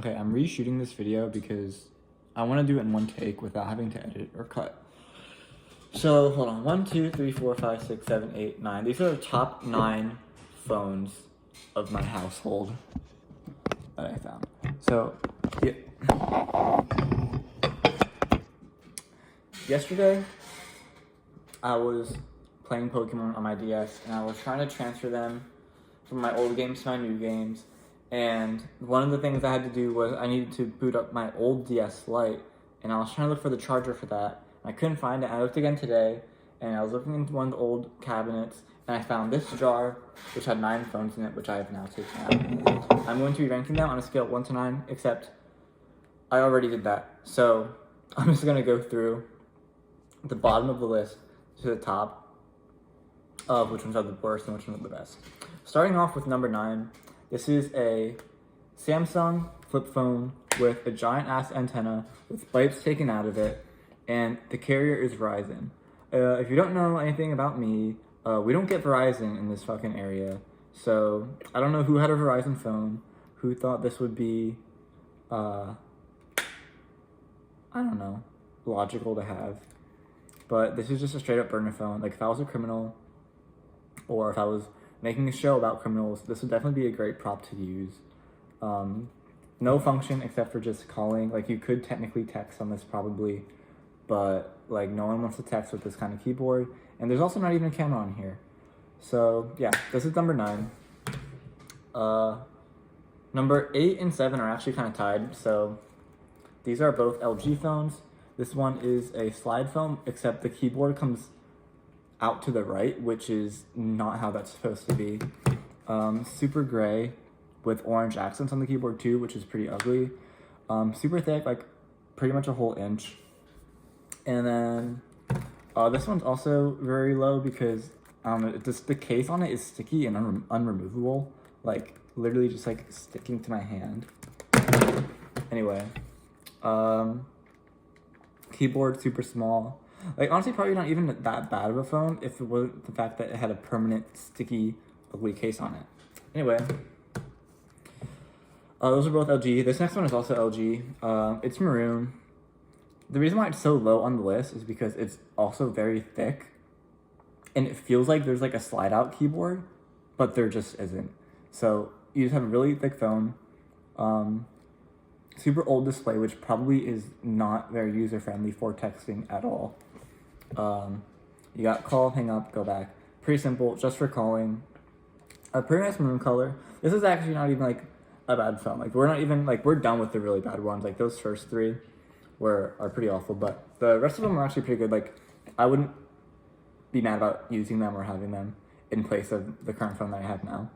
Okay, I'm reshooting this video because I want to do it in one take without having to edit or cut. So, hold on. 1, 2, 3, 4, 5, 6, 7, 8, 9. These are the top 9 phones of my household that I found. So, yeah. Yesterday, I was playing Pokemon on my DS, and I was trying to transfer them from my old games to my new games. And one of the things I had to do was I needed to boot up my old DS Lite, and I was trying to look for the charger for that. I couldn't find it. I looked again today, and I was looking into one of the old cabinets, and I found this jar, which had 9 phones in it, which I have now taken out. I'm going to be ranking them on a scale of 1 to 9, except I already did that. So I'm just going to go through the bottom of the list to the top of which ones are the worst and which ones are the best. Starting off with number 9, this is a Samsung flip phone with a giant ass antenna with pipes taken out of it, and the carrier is Verizon. If you don't know anything about me, we don't get Verizon in this fucking area, so I don't know who had a Verizon phone, who thought this would be, I don't know, logical to have. But this is just a straight up burner phone. Like, if I was a criminal, or if I was making a show about criminals, this would definitely be a great prop to use. No function except for just calling. Like, you could technically text on this probably, but like no one wants to text with this kind of keyboard. And there's also not even a camera on here. So yeah, this is number 9. Number 8 and 7 are actually kind of tied. So these are both LG phones. This one is a slide phone, except the keyboard comes out to the right, which is not how that's supposed to be. Super gray with orange accents on the keyboard too, which is pretty ugly. Super thick, like pretty much a whole inch. And then this one's also very low because the case on it is sticky and unremovable. Like literally just like sticking to my hand. Anyway, keyboard super small. Like, honestly, probably not even that bad of a phone if it wasn't the fact that it had a permanent, sticky, ugly case on it. Anyway, those are both LG. This next one is also LG. It's maroon. The reason why it's so low on the list is because it's also very thick. And it feels like there's, like, a slide-out keyboard, but there just isn't. So, you just have a really thick phone. Super old display, which probably is not very user-friendly for texting at all. You got call, hang up, go back. Pretty simple, just for calling. A pretty nice maroon color. This is actually not even like a bad phone. Like, we're not even like, we're done with the really bad ones. Like, those first 3 are pretty awful, but the rest of them are actually pretty good. Like, I wouldn't be mad about using them or having them in place of the current phone that I have now.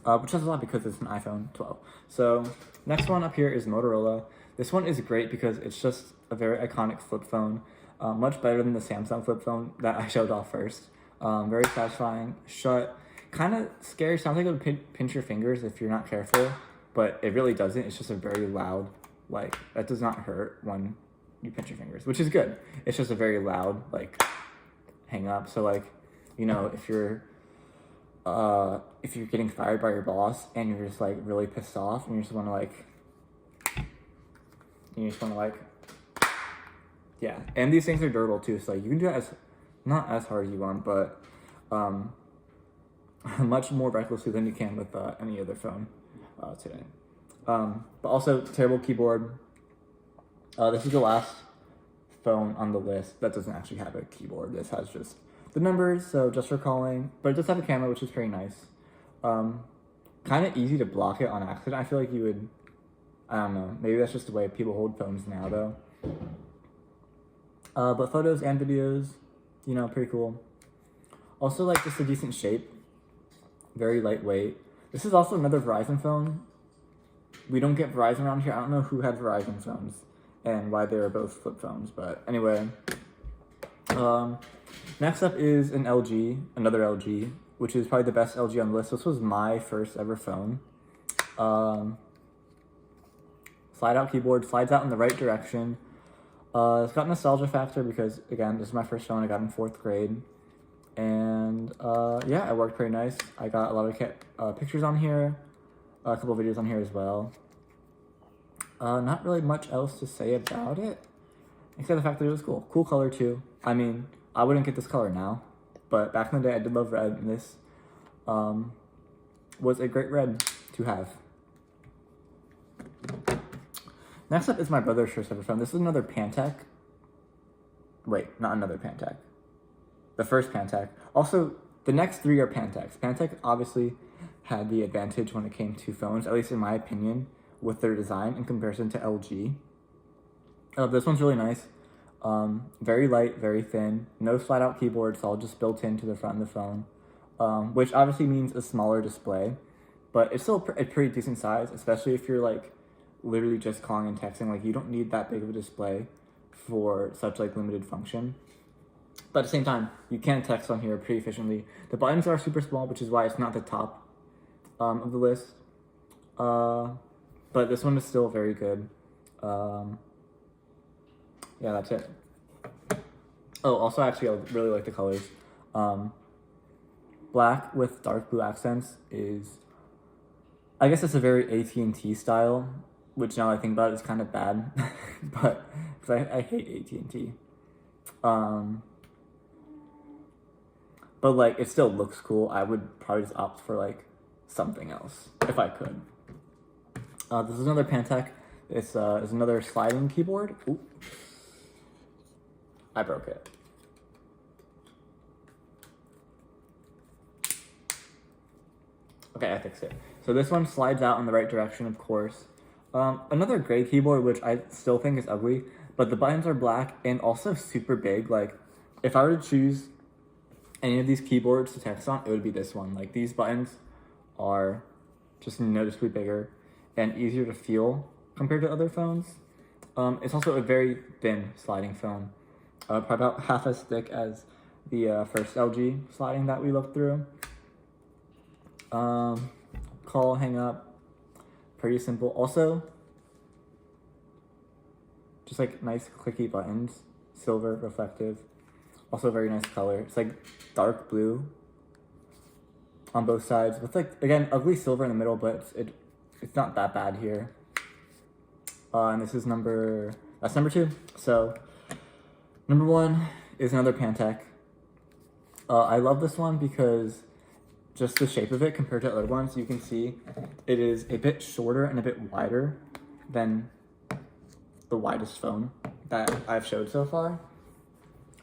Which is a lot because it's an iPhone 12. So next one up here is Motorola. This one is great because it's just a very iconic flip phone. Much better than the Samsung flip phone that I showed off first. Very satisfying. Shut. Kind of scary. Sounds like it would pinch your fingers if you're not careful, but it really doesn't. It's just a very loud, like, that does not hurt when you pinch your fingers, which is good. It's just a very loud, like, hang up. So, like, you know, if you're getting fired by your boss and you're just like really pissed off and you just want to like, yeah. And these things are durable too, so like, you can do it not as hard as you want, but much more recklessly than you can with any other phone today. But also terrible keyboard. This is the last phone on the list that doesn't actually have a keyboard. This has just the numbers, so just for calling, but it does have a camera, which is pretty nice. Kind of easy to block it on accident. I feel like you would, I don't know, maybe that's just the way people hold phones now though. But photos and videos, you know, pretty cool. Also, like, just a decent shape, very lightweight. This is also another Verizon phone. We don't get Verizon around here. I don't know who had Verizon phones and why they were both flip phones, but anyway. Next up is an LG, another LG, which is probably the best LG on the list. This was my first ever phone. Slide out keyboard, slides out in the right direction. It's got nostalgia factor because, again, this is my first phone I got in 4th grade. And yeah, it worked pretty nice. I got a lot of pictures on here, a couple videos on here as well. Not really much else to say about it, except the fact that it was cool. Cool color too. I mean, I wouldn't get this color now, but back in the day I did love red, and this was a great red to have. Next up is my brother's first ever phone. This is another Pantech. Wait, not another Pantech. The first Pantech. Also, the next three are Pantechs. Pantech obviously had the advantage when it came to phones, at least in my opinion, with their design in comparison to LG. This one's really nice. Very light, very thin. No flat out keyboard, it's all just built into the front of the phone. Which obviously means a smaller display, but it's still a pretty decent size, especially if you're like literally just calling and texting. Like, you don't need that big of a display for such like limited function. But at the same time, you can text on here pretty efficiently. The buttons are super small, which is why it's not the top of the list. But this one is still very good. Yeah, that's it. Oh, also, actually, I really like the colors. Black with dark blue accents is, I guess it's a very AT&T style, which now I think about it is kind of bad, but because I hate AT&T. But like, it still looks cool. I would probably just opt for like something else if I could. This is another Pantech. It's another sliding keyboard. Ooh. I broke it. Okay, I fixed it. So this one slides out in the right direction, of course. Another gray keyboard, which I still think is ugly, but the buttons are black and also super big. Like, if I were to choose any of these keyboards to text on, it would be this one. Like, these buttons are just noticeably bigger and easier to feel compared to other phones. It's also a very thin sliding phone, probably about half as thick as the first LG sliding that we looked through. Call, hang up, pretty simple. Also, just like nice clicky buttons, silver, reflective. Also very nice color. It's like dark blue on both sides with like, again, ugly silver in the middle, but it's not that bad here. And this is number 2. So number 1 is another Pantech. I love this one because just the shape of it compared to other ones, you can see it is a bit shorter and a bit wider than the widest phone that I've showed so far.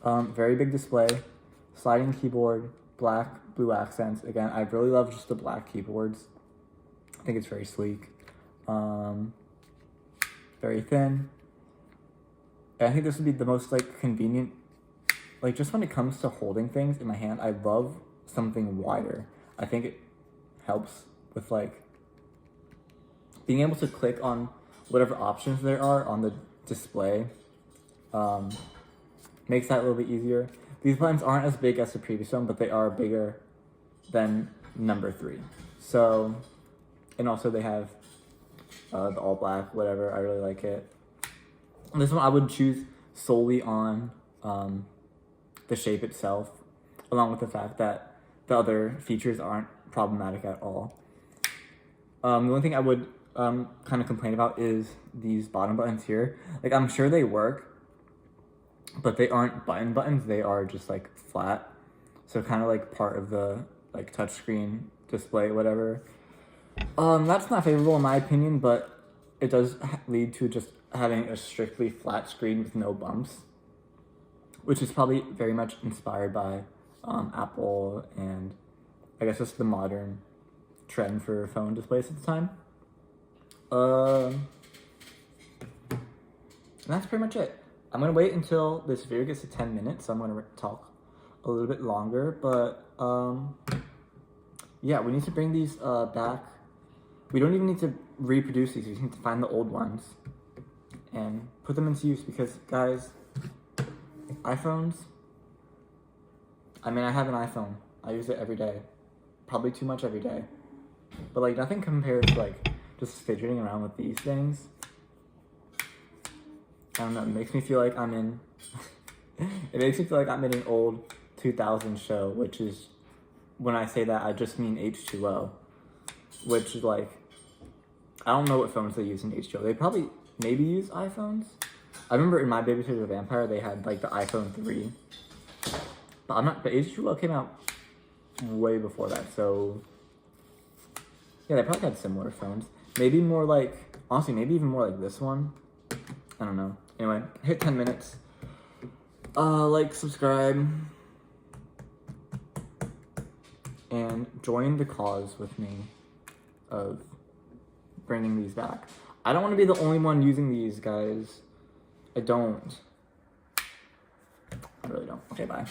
Very big display, sliding keyboard, black, blue accents. Again, I really love just the black keyboards. I think it's very sleek. Very thin. And I think this would be the most like convenient, like just when it comes to holding things in my hand, I love something wider. I think it helps with like being able to click on whatever options there are on the display. Makes that a little bit easier. These buttons aren't as big as the previous one, but they are bigger than number 3. So, and also they have the all black, whatever. I really like it. And this one I would choose solely on the shape itself, along with the fact that the other features aren't problematic at all. The only thing I would kind of complain about is these bottom buttons here. Like, I'm sure they work, but they aren't buttons, they are just like flat. So kind of like part of the like touchscreen display, whatever. That's not favorable in my opinion, but it does lead to just having a strictly flat screen with no bumps, which is probably very much inspired by Apple and I guess just the modern trend for phone displays at the time. And that's pretty much it. I'm gonna wait until this video gets to 10 minutes, so I'm gonna talk a little bit longer, but yeah, we need to bring these back. We don't even need to reproduce these, we just need to find the old ones and put them into use, because guys, iPhones, I mean, I have an iPhone, I use it every day, probably too much every day, but like nothing compares to like just fidgeting around with these things. I don't know, it makes me feel like I'm in, it makes me feel like I'm in an old 2000 show, which is, when I say that, I just mean H2O, which is like, I don't know what phones they use in H2O. They probably maybe use iPhones. I remember in my Babysitter the Vampire, they had like the iPhone 3. But H2O came out way before that, so yeah, they probably had similar phones. Maybe more like, honestly, maybe even more like this one. I don't know. Anyway, hit 10 minutes. Like, subscribe, and join the cause with me of bringing these back. I don't want to be the only one using these, guys. I don't. I really don't. Okay, bye.